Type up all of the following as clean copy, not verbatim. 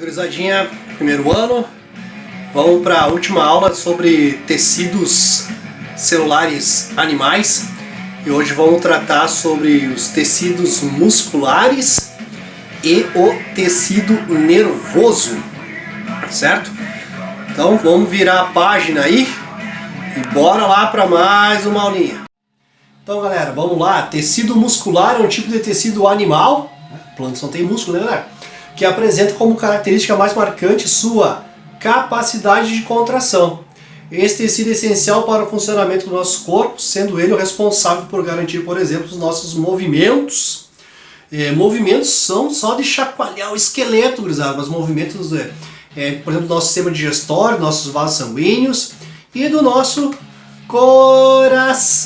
Gurizadinha, primeiro ano, vamos para a última aula sobre tecidos celulares animais e hoje vamos tratar sobre os tecidos musculares e o tecido nervoso, certo? Então vamos virar a página aí e bora lá para mais uma aulinha. Então galera, vamos lá, tecido muscular é um tipo de tecido animal, plantas não tem músculo, né galera? Que apresenta como característica mais marcante sua capacidade de contração. Esse tecido é essencial para o funcionamento do nosso corpo, sendo ele o responsável por garantir, por exemplo, os nossos movimentos. Movimentos são só de chacoalhar o esqueleto, gurizada, mas movimentos, por exemplo, do nosso sistema digestório, nossos vasos sanguíneos e do nosso coração.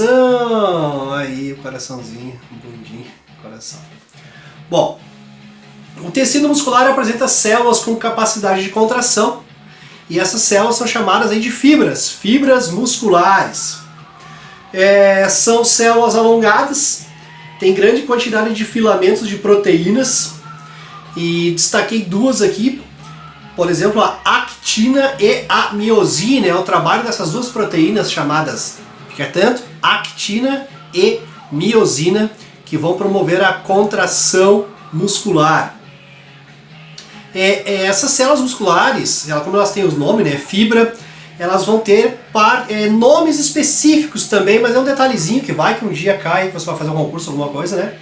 Aí o coraçãozinho, bundinho, coração. Bom, o tecido muscular apresenta células com capacidade de contração e essas células são chamadas aí de fibras musculares. São células alongadas, tem grande quantidade de filamentos de proteínas e destaquei duas aqui, por exemplo a actina e a miosina, é o trabalho dessas duas proteínas chamadas, fica atento, actina e miosina, que vão promover a contração muscular. Essas células musculares, como elas têm os nomes, né, fibra, elas vão ter nomes específicos também, mas é um detalhezinho que vai que um dia cai, que você vai fazer um concurso, alguma coisa, né?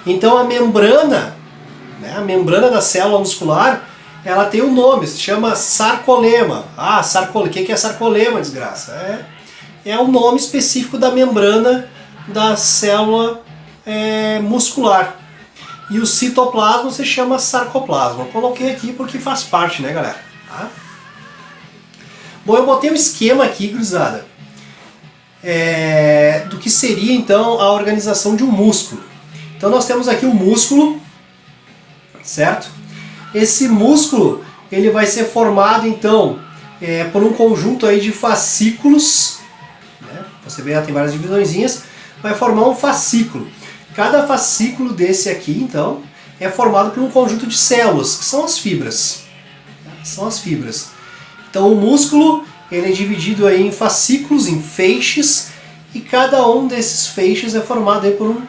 Então a membrana, né, a membrana da célula muscular, ela tem um nome, se chama sarcolema. O que é sarcolema, desgraça? É o nome específico da membrana da célula muscular. E o citoplasma se chama sarcoplasma. Eu coloquei aqui porque faz parte, né, galera? Tá? Bom, eu botei um esquema aqui, gurizada, do que seria, então, a organização de um músculo. Então nós temos aqui o músculo, certo? Esse músculo, ele vai ser formado, então, por um conjunto aí de fascículos, né? Você vê, tem várias divisõezinhas, vai formar um fascículo. Cada fascículo desse aqui, então, é formado por um conjunto de células, que são as fibras. São as fibras. Então o músculo, ele é dividido aí em fascículos, em feixes, e cada um desses feixes é formado aí por um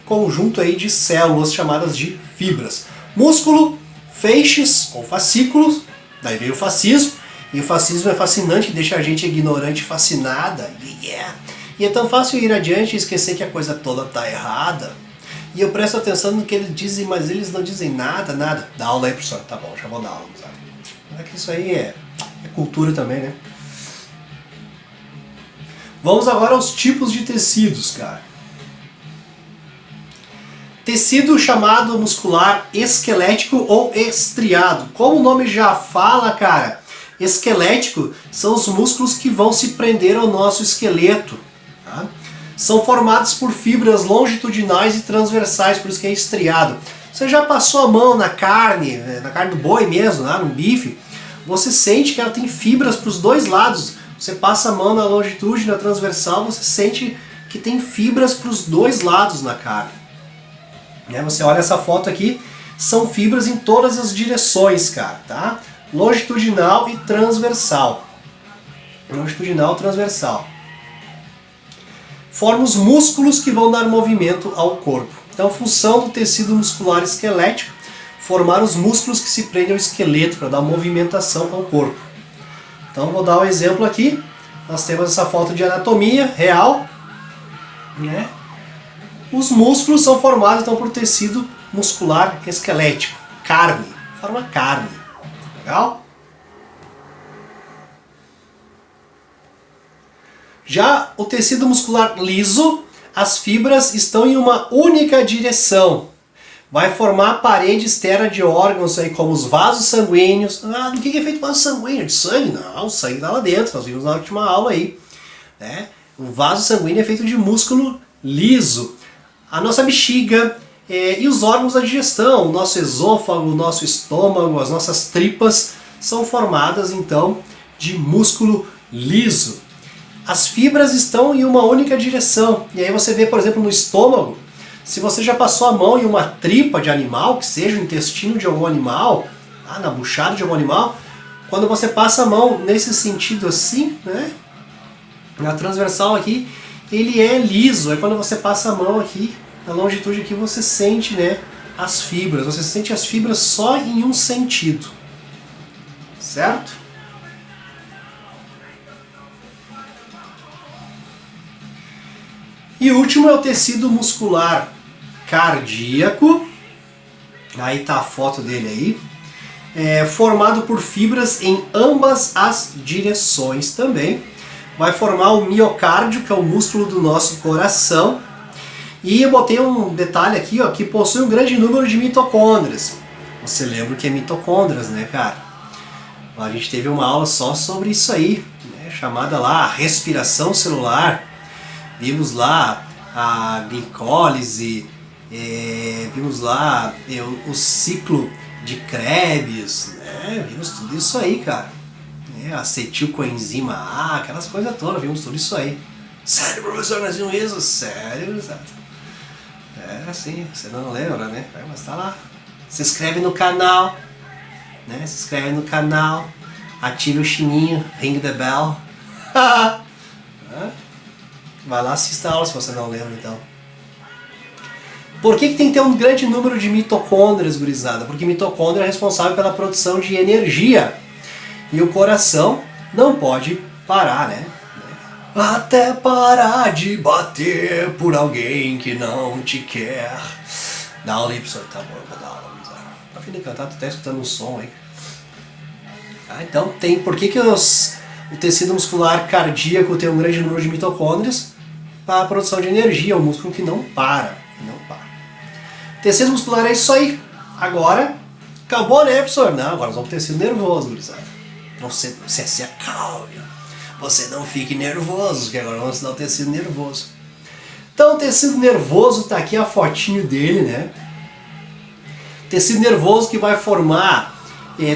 conjunto aí de células chamadas de fibras. Músculo, feixes ou fascículos, daí veio o fascismo, e o fascismo é fascinante, deixa a gente ignorante fascinada. E é tão fácil ir adiante e esquecer que a coisa toda está errada. E eu presto atenção no que eles dizem, mas eles não dizem nada. Dá aula aí, professor. Tá bom, já vou dar aula, sabe? É que isso aí é cultura também, né? Vamos agora aos tipos de tecidos, cara. Tecido chamado muscular esquelético ou estriado. Como o nome já fala, cara, esquelético são os músculos que vão se prender ao nosso esqueleto. Tá? São formados por fibras longitudinais e transversais, por isso que é estriado. Você já passou a mão na carne do boi mesmo, né, no bife, você sente que ela tem fibras para os dois lados. Você passa a mão na longitude, na transversal, você sente que tem fibras para os dois lados na carne. Você olha essa foto aqui, são fibras em todas as direções, cara, tá? Longitudinal e transversal. Longitudinal e transversal. Forma os músculos que vão dar movimento ao corpo. Então, função do tecido muscular esquelético, formar os músculos que se prendem ao esqueleto para dar movimentação ao corpo. Então, vou dar um exemplo aqui. Nós temos essa foto de anatomia real, né? Os músculos são formados então por tecido muscular esquelético, carne, forma carne. Legal? Já o tecido muscular liso, as fibras estão em uma única direção. Vai formar a parede externa de órgãos aí, como os vasos sanguíneos. Do que é feito vaso sanguíneo? De sangue? Não, o sangue está lá dentro, nós vimos na última aula aí. Né? O vaso sanguíneo é feito de músculo liso. A nossa bexiga e os órgãos da digestão, o nosso esôfago, o nosso estômago, as nossas tripas são formadas então de músculo liso. As fibras estão em uma única direção. E aí você vê, por exemplo, no estômago, se você já passou a mão em uma tripa de animal, que seja o intestino de algum animal, na buchada de algum animal, quando você passa a mão nesse sentido assim, né, na transversal aqui, ele é liso. É quando você passa a mão aqui, na longitude aqui, você sente, né, as fibras. Você sente as fibras só em um sentido, certo? E o último é o tecido muscular cardíaco. Aí tá a foto dele aí. Formado por fibras em ambas as direções também. Vai formar o miocárdio, que é o músculo do nosso coração. E eu botei um detalhe aqui, ó, que possui um grande número de mitocôndrias. Você lembra o que é mitocôndrias, né, cara? A gente teve uma aula só sobre isso aí, né, chamada lá respiração celular. Vimos lá a glicólise, vimos lá o ciclo de Krebs, né? Vimos tudo isso aí, cara. Acetilcoenzima A, aquelas coisas todas, vimos tudo isso aí. Sério, professor, nós vimos isso? Sério, exato. Sim, você não lembra, né? Mas tá lá. Se inscreve no canal, né? Se inscreve no canal, ative o sininho, ring the bell. Vai lá, assista a aula se você não lembra, então. Por que tem que ter um grande número de mitocôndrias, gurizada? Porque mitocôndria é responsável pela produção de energia. E o coração não pode parar, né? Até parar de bater por alguém que não te quer. Dá aula aí, professor. Tá bom, eu vou dar aula. Tá fim de cantar, tu tá escutando um som aí. Então tem. Por que o tecido muscular cardíaco tem um grande número de mitocôndrias? Para a produção de energia, o músculo que não para. Tecido muscular é isso aí. Agora, acabou, né, professor? Não, agora nós vamos pro tecido nervoso, gurizada. Você se acalme. Você não fique nervoso, que agora vamos ensinar o tecido nervoso. Então, o tecido nervoso, tá aqui a fotinho dele, né? Tecido nervoso que vai formar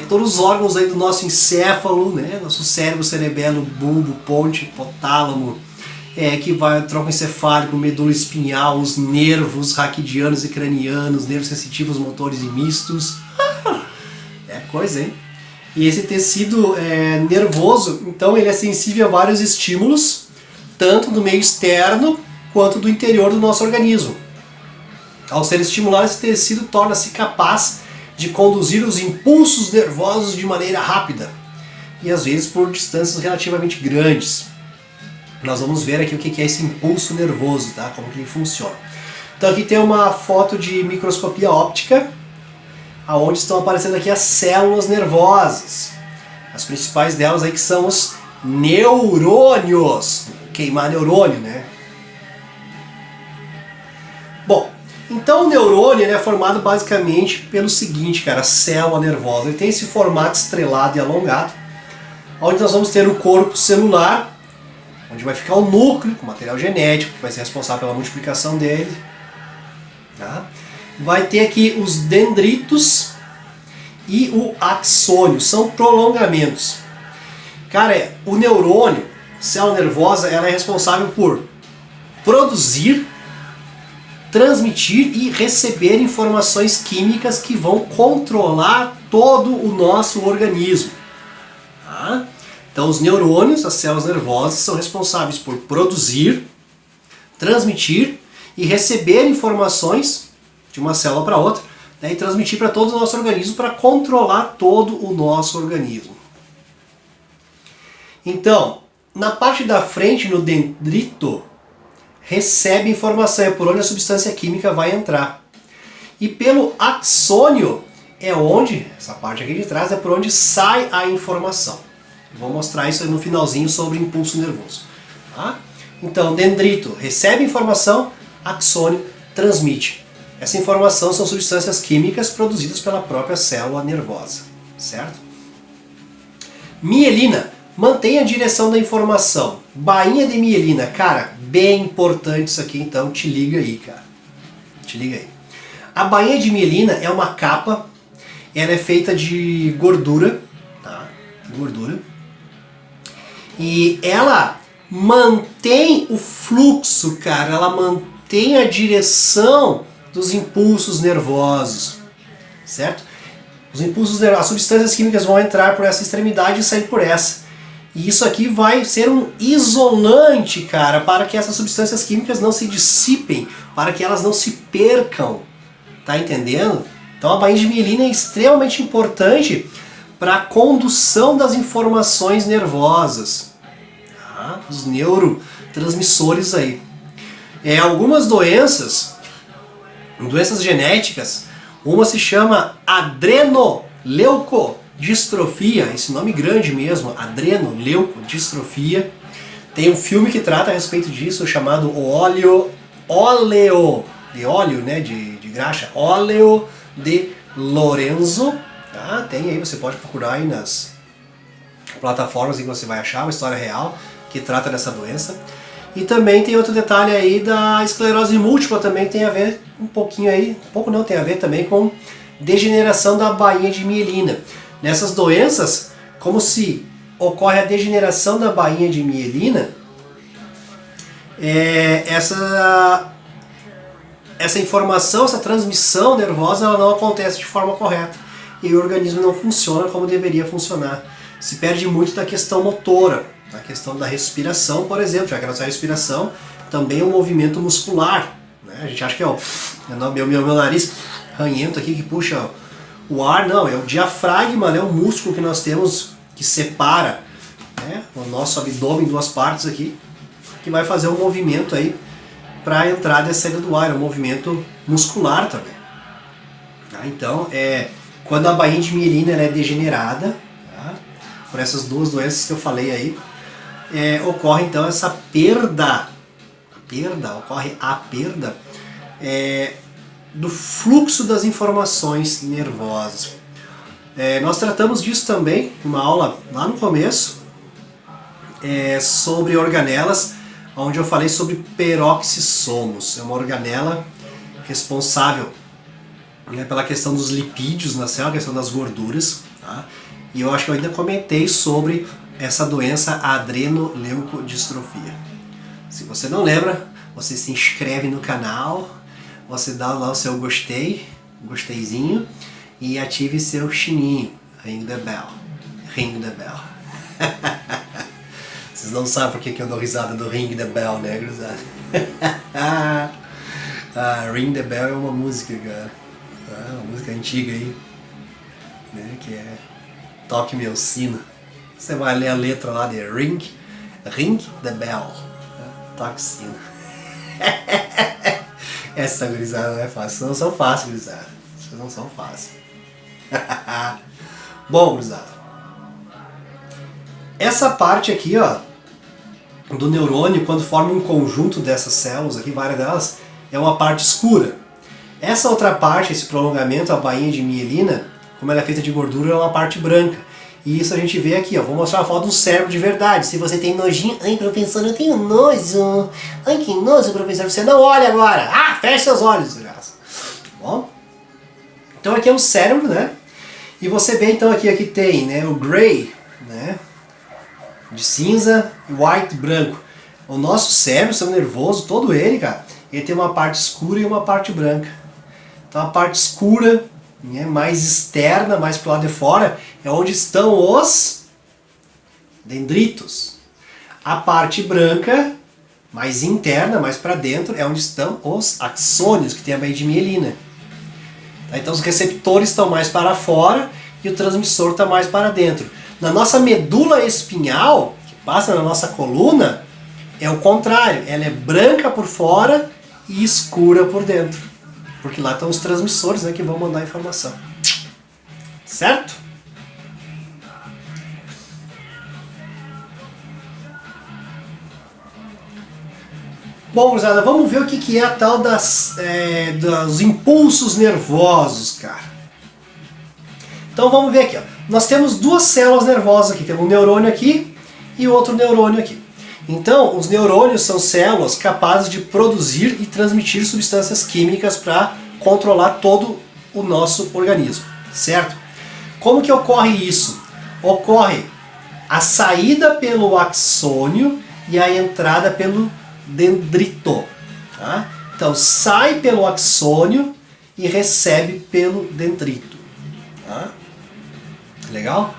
todos os órgãos aí do nosso encéfalo, né? Nosso cérebro, cerebelo, bulbo, ponte, hipotálamo, que vai o tronco encefálico, medula espinhal, os nervos raquidianos e cranianos, nervos sensitivos, motores e mistos. É coisa, hein? E esse tecido nervoso, então, ele é sensível a vários estímulos, tanto do meio externo quanto do interior do nosso organismo. Ao ser estimulado, esse tecido torna-se capaz de conduzir os impulsos nervosos de maneira rápida e às vezes por distâncias relativamente grandes. Nós vamos ver aqui o que é esse impulso nervoso, tá? Como que ele funciona. Então aqui tem uma foto de microscopia óptica, aonde estão aparecendo aqui as células nervosas. As principais delas aí que são os neurônios. Queimar neurônio, né? Bom, então o neurônio é formado basicamente pelo seguinte, cara, a célula nervosa. Ele tem esse formato estrelado e alongado, onde nós vamos ter o corpo celular, onde vai ficar o núcleo, com material genético, que vai ser responsável pela multiplicação dele. Tá? Vai ter aqui os dendritos e o axônio, são prolongamentos. Cara, o neurônio, célula nervosa, ela é responsável por produzir, transmitir e receber informações químicas que vão controlar todo o nosso organismo. Tá? Então os neurônios, as células nervosas, são responsáveis por produzir, transmitir e receber informações de uma célula para outra, né, e transmitir para todo o nosso organismo para controlar todo o nosso organismo. Então, na parte da frente, no dendrito, recebe informação, é por onde a substância química vai entrar. E pelo axônio é onde, essa parte aqui de trás, é por onde sai a informação. Eu vou mostrar isso aí no finalzinho sobre impulso nervoso. Tá? Então, dendrito recebe informação, axônio transmite. Essa informação são substâncias químicas produzidas pela própria célula nervosa, certo? Mielina mantém a direção da informação. Bainha de mielina, cara, bem importante isso aqui, então te liga aí, cara. Te liga aí. A bainha de mielina é uma capa, ela é feita de gordura, tá? Gordura. E ela mantém o fluxo, cara, ela mantém a direção dos impulsos nervosos, certo? Os impulsos nervosos, as substâncias químicas vão entrar por essa extremidade e sair por essa. E isso aqui vai ser um isolante, cara, para que essas substâncias químicas não se dissipem, para que elas não se percam. Tá entendendo? Então a bainha de mielina é extremamente importante para a condução das informações nervosas, tá? Os neurotransmissores aí. Algumas doenças genéticas, uma se chama adrenoleucodistrofia, esse nome grande mesmo, adrenoleucodistrofia. Tem um filme que trata a respeito disso, chamado óleo de óleo, né, de graxa, óleo de Lorenzo. Tá? Tem aí, você pode procurar aí nas plataformas em que você vai achar uma história real que trata dessa doença. E também tem outro detalhe aí da esclerose múltipla, também tem a ver um pouquinho aí, um pouco não, tem a ver também com degeneração da bainha de mielina. Nessas doenças, como se ocorre a degeneração da bainha de mielina, essa informação, essa transmissão nervosa, ela não acontece de forma correta. E o organismo não funciona como deveria funcionar. Se perde muito da questão motora, da questão da respiração, por exemplo, já que a nossa respiração também é um movimento muscular. Né? A gente acha que é o meu nariz ranhento aqui que puxa o ar, não, é o diafragma, né? O músculo que nós temos que separa, né, o nosso abdômen em duas partes aqui, que vai fazer um movimento aí para a entrada e a saída do ar, é um movimento muscular também. Tá? Então, quando a bainha de mielina ela é degenerada, tá, por essas duas doenças que eu falei aí, ocorre então essa perda, ocorre a perda do fluxo das informações nervosas. Nós tratamos disso também, uma aula lá no começo, sobre organelas, onde eu falei sobre peroxissomos. É uma organela responsável, né, pela questão dos lipídios na célula, a questão das gorduras. Tá? E eu acho que eu ainda comentei sobre essa doença, a adrenoleucodistrofia. Se você não lembra, você se inscreve no canal, você dá lá o seu gosteizinho e ative seu sininho. Ring the bell. Ring the bell. Vocês não sabem por que eu dou risada do Ring the Bell, né, cruzada? Ring the Bell é uma música, cara. Uma música antiga aí, né, que é Toque Meu Sino. Você vai ler a letra lá de Ring the Bell. Toque Sino. Essa gurizada não é fácil. Vocês não são fáceis, gurizada. Vocês não são fáceis. Bom, gurizada. Essa parte aqui, ó, do neurônio, quando forma um conjunto dessas células aqui, várias delas, é uma parte escura. Essa outra parte, esse prolongamento, a bainha de mielina, como ela é feita de gordura, é uma parte branca. E isso a gente vê aqui, ó. Vou mostrar uma foto de um cérebro de verdade. Se você tem nojinho, ai professor, eu tenho nojo. Ai que nojo, professor, você não olha agora. Fecha seus olhos, graça. Bom, então aqui é um cérebro, né? E você vê então aqui tem, né, o gray, né, de cinza, e white, branco. O nosso cérebro, o sistema nervoso, todo ele, cara, ele tem uma parte escura e uma parte branca. Então a parte escura, né, mais externa, mais pro lado de fora, é onde estão os dendritos. A parte branca, mais interna, mais para dentro, é onde estão os axônios, que tem a bainha de mielina. Tá? Então os receptores estão mais para fora e o transmissor está mais para dentro. Na nossa medula espinhal, que passa na nossa coluna, é o contrário. Ela é branca por fora e escura por dentro. Porque lá estão os transmissores, né, que vão mandar a informação. Certo? Bom, gurizada, vamos ver o que é a tal dos impulsos nervosos, cara. Então vamos ver aqui, ó. Nós temos duas células nervosas aqui. Temos um neurônio aqui e outro neurônio aqui. Então, os neurônios são células capazes de produzir e transmitir substâncias químicas para controlar todo o nosso organismo, certo? Como que ocorre isso? Ocorre a saída pelo axônio e a entrada pelo dendrito. Tá? Então, sai pelo axônio e recebe pelo dendrito. Tá? Legal?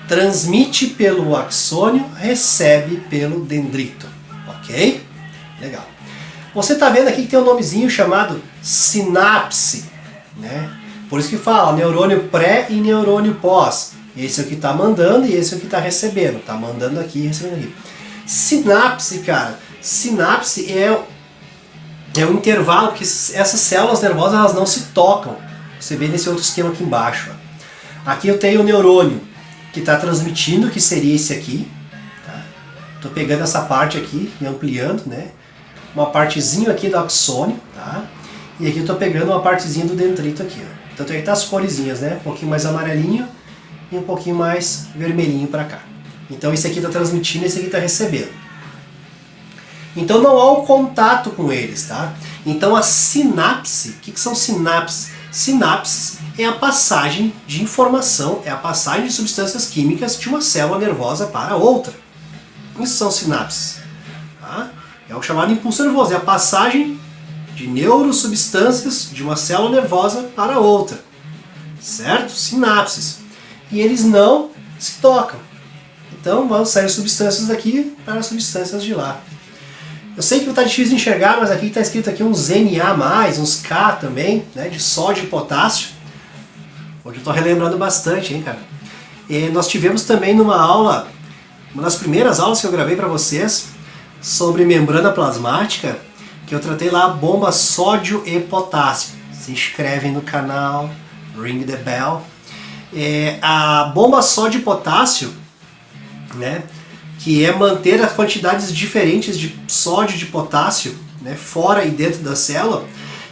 Transmite pelo axônio, recebe pelo dendrito. Ok? Legal. Você está vendo aqui que tem um nomezinho chamado sinapse, né? Por isso que fala neurônio pré e neurônio pós. Esse é o que está mandando e esse é o que está recebendo. Está mandando aqui e recebendo aqui. Sinapse, cara. Sinapse é o intervalo que essas células nervosas elas não se tocam. Você vê nesse outro esquema aqui embaixo. Ó. Aqui eu tenho o neurônio que está transmitindo, que seria esse aqui. Estou pegando essa parte aqui e ampliando, né? Uma partezinha aqui do axônio, tá? E aqui eu estou pegando uma partezinha do dendrito aqui, ó. Então aí tá as coresinhas, né? Um pouquinho mais amarelinho e um pouquinho mais vermelhinho para cá. Então esse aqui está transmitindo e esse aqui está recebendo. Então não há o contato com eles, tá? Então a sinapse, o que são sinapses? Sinapses é a passagem de informação, é a passagem de substâncias químicas de uma célula nervosa para outra. Isso são sinapses. Tá? É o chamado impulso nervoso, é a passagem de neurosubstâncias de uma célula nervosa para outra. Certo? Sinapses. E eles não se tocam. Então vão sair substâncias daqui para substâncias de lá. Eu sei que está difícil de enxergar, mas aqui está escrito aqui uns Na+, uns K também, né, de sódio e potássio. Hoje eu estou relembrando bastante, hein, cara. E nós tivemos também numa aula, uma das primeiras aulas que eu gravei para vocês, sobre membrana plasmática, que eu tratei lá a bomba sódio e potássio. Se inscrevem no canal, ring the bell. A bomba sódio e potássio, né, que é manter as quantidades diferentes de sódio e de potássio, né, fora e dentro da célula.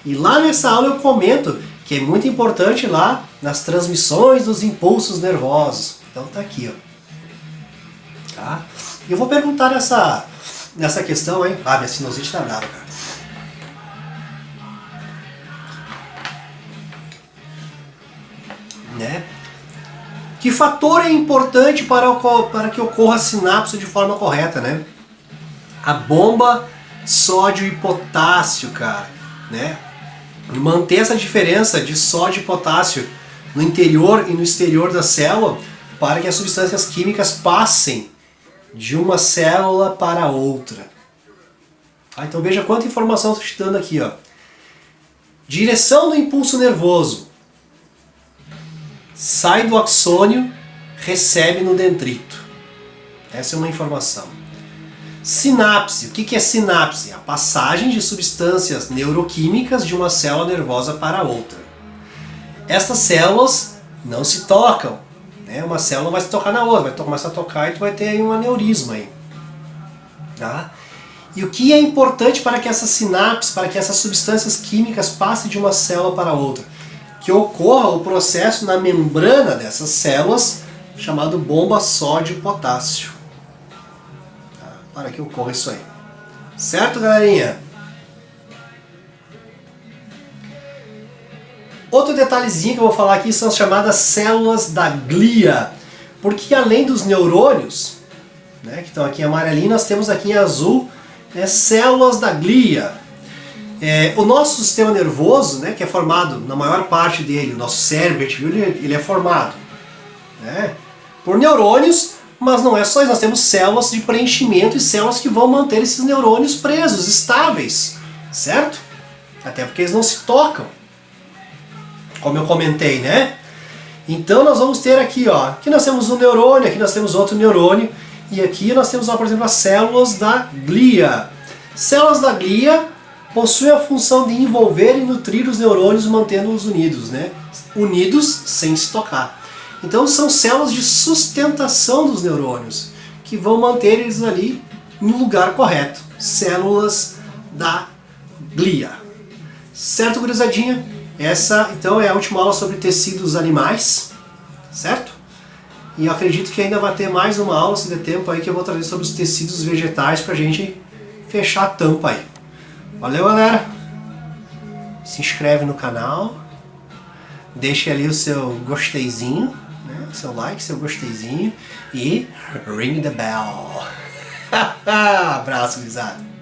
E lá nessa aula eu comento que é muito importante lá nas transmissões dos impulsos nervosos. Então tá aqui, ó. Tá? Eu vou perguntar nessa questão, hein? Ah, minha sinusite tá brava, cara. Né? Que fator é importante para que ocorra a sinapse de forma correta, né? A bomba sódio e potássio, cara, né? E manter essa diferença de sódio e potássio no interior e no exterior da célula para que as substâncias químicas passem de uma célula para outra. Então veja quanta informação eu estou te dando aqui, ó. Direção do impulso nervoso. Sai do axônio, recebe no dendrito. Essa é uma informação. Sinapse. O que é sinapse? A passagem de substâncias neuroquímicas de uma célula nervosa para outra. Estas células não se tocam. Né? Uma célula vai se tocar na outra, vai começar a tocar e tu vai ter aí um aneurisma. Aí. Tá? E o que é importante para que essas sinapses, para que essas substâncias químicas passem de uma célula para outra? Que ocorra o processo na membrana dessas células, chamado bomba sódio-potássio. Tá? Para que ocorra isso aí. Certo, galerinha? Outro detalhezinho que eu vou falar aqui são as chamadas células da glia. Porque além dos neurônios, né, que estão aqui em amarelinho, nós temos aqui em azul, né, células da glia. O nosso sistema nervoso, né, que é formado, na maior parte dele, o nosso cérebro, ele é formado, né, por neurônios, mas não é só isso, nós temos células de preenchimento e células que vão manter esses neurônios presos, estáveis, certo? Até porque eles não se tocam, como eu comentei, né? Então nós vamos ter aqui, ó, aqui nós temos um neurônio, aqui nós temos outro neurônio, e aqui nós temos, ó, por exemplo, as células da glia. Células da glia possuem a função de envolver e nutrir os neurônios, mantendo-os unidos, né? Unidos sem se tocar. Então são células de sustentação dos neurônios, que vão manter eles ali no lugar correto. Células da glia. Certo, gurizadinha? Essa, então, é a última aula sobre tecidos animais, certo? E eu acredito que ainda vai ter mais uma aula, se der tempo aí, que eu vou trazer sobre os tecidos vegetais pra gente fechar a tampa aí. Valeu, galera! Se inscreve no canal, deixe ali o seu gosteizinho, né? Seu like, seu gosteizinho e ring the bell. Abraço, gurizada!